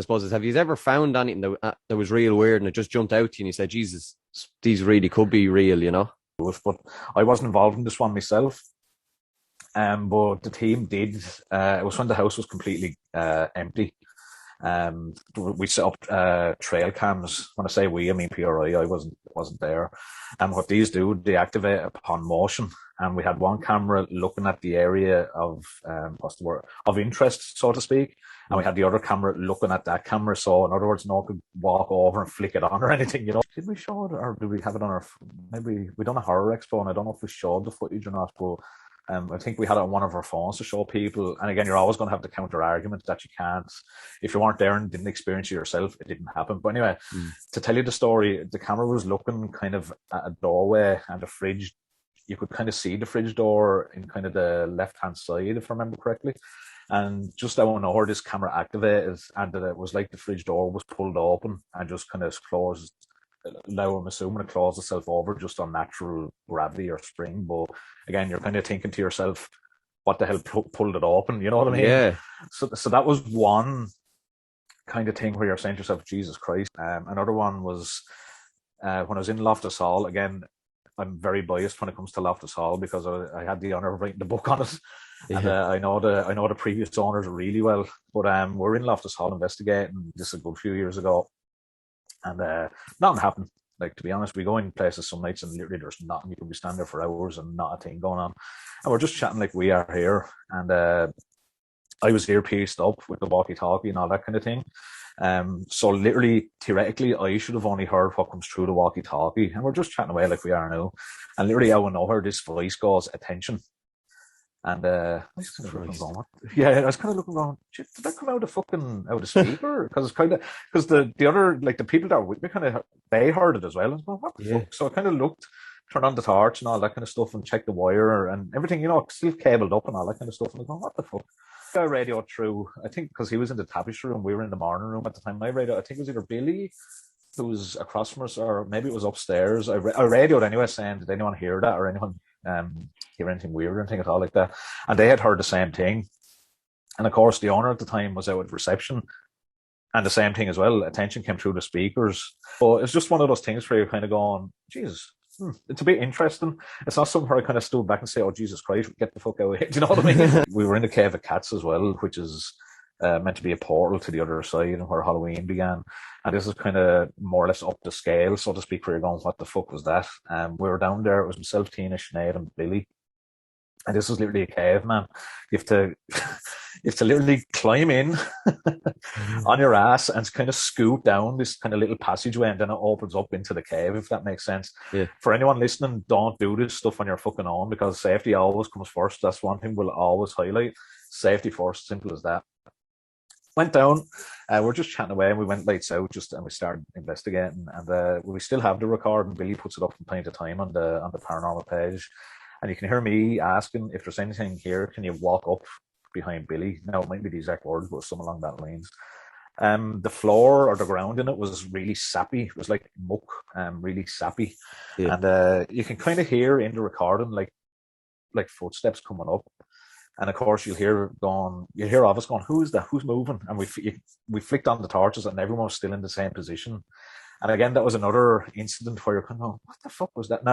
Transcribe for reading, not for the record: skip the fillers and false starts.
suppose is, have you ever found anything that was real weird and it just jumped out to you and you said, Jesus, these really could be real, you know? But I wasn't involved in this one myself. But the team did. It was when the house was completely empty. We set up trail cams. When I say we, I mean PRI. I wasn't there. And what these do, they activate upon motion. And we had one camera looking at the area of what's the word, of interest, so to speak. And we had the other camera looking at that camera. So in other words, no one could walk over and flick it on or anything, you know. Did we show it, or did we have it on our? Maybe we done a horror expo, and I don't know if we showed the footage or not, but. I think we had it on one of our phones to show people. And again, you're always going to have the counter argument that you can't, if you weren't there and didn't experience it yourself, it didn't happen. But anyway, to tell you the story, the camera was looking kind of at a doorway and a fridge. You could kind of see the fridge door in kind of the left-hand side, if I remember correctly. And just out of nowhere, this camera activated, and it was like the fridge door was pulled open and just kind of closed. Now I'm assuming it closed itself over just on natural gravity or spring. But again, you're kind of thinking to yourself, what the hell pulled it open? You know what I mean? Yeah. So that was one kind of thing where you're saying to yourself, Jesus Christ. Another one was when I was in Loftus Hall. Again, I'm very biased when it comes to Loftus Hall because I had the honor of writing the book on it. Yeah. And I know the previous owners really well. But we're in Loftus Hall investigating. This is a good few years ago. And nothing happened. Like, to be honest, we go in places some nights and literally there's nothing. You can be standing there for hours and not a thing going on. And we're just chatting like we are here. And I was earpieced up with the walkie-talkie and all that kind of thing. So literally, theoretically, I should have only heard what comes through the walkie-talkie. And we're just chatting away like we are now. And literally out of nowhere, this voice goes, attention. And I was kind of looking going, yeah, I was kind of looking going, did that come out of the speaker? Because the other, like the people that were with me, they heard it as well. And I was going, what the fuck? So I kind of looked, turned on the torch and all that kind of stuff and checked the wire and everything, you know, still cabled up and all that kind of stuff. And I was going, what the fuck? I radioed through, I think, because he was in the tapestry room, we were in the morning room at the time. I think it was either Billy, who was across from us, or maybe it was upstairs. I radioed anyway, saying, did anyone hear that, or anyone hear anything weird or anything at all like that? And they had heard the same thing. And of course, the owner at the time was out at reception, and the same thing as well. Attention came through the speakers. So it's just one of those things where you're kind of going, Jesus, it's a bit interesting. It's not something where I kind of stood back and say, oh, Jesus Christ, get the fuck out of here. Do you know what I mean? We were in the Cave of Cats as well, which is meant to be a portal to the other side and where Halloween began. And this is kind of more or less up the scale, so to speak, where you're going, what the fuck was that? We were down there. It was myself, Tina, Sinead, and Billy. And this was literally a cave, man. You have to literally climb in on your ass and kind of scoot down this kind of little passageway, and then it opens up into the cave, if that makes sense. Yeah. For anyone listening, don't do this stuff on your fucking own, because safety always comes first. That's one thing we'll always highlight. Safety first, simple as that. Went down, we're just chatting away, and we went lights out and we started investigating, and we still have the recording. Billy puts it up from time to time on the paranormal page, and you can hear me asking if there's anything here, can you walk up behind Billy? Now, it might be the exact words, but something along that lines. The floor or the ground in it was really sappy. It was like muck, really sappy. Yeah. And you can kind of hear in the recording like footsteps coming up. And of course, you'll hear of us going, who's that? Who's moving? And we flicked on the torches, and everyone was still in the same position. And again, that was another incident where you're kind of, what the fuck was that? Now,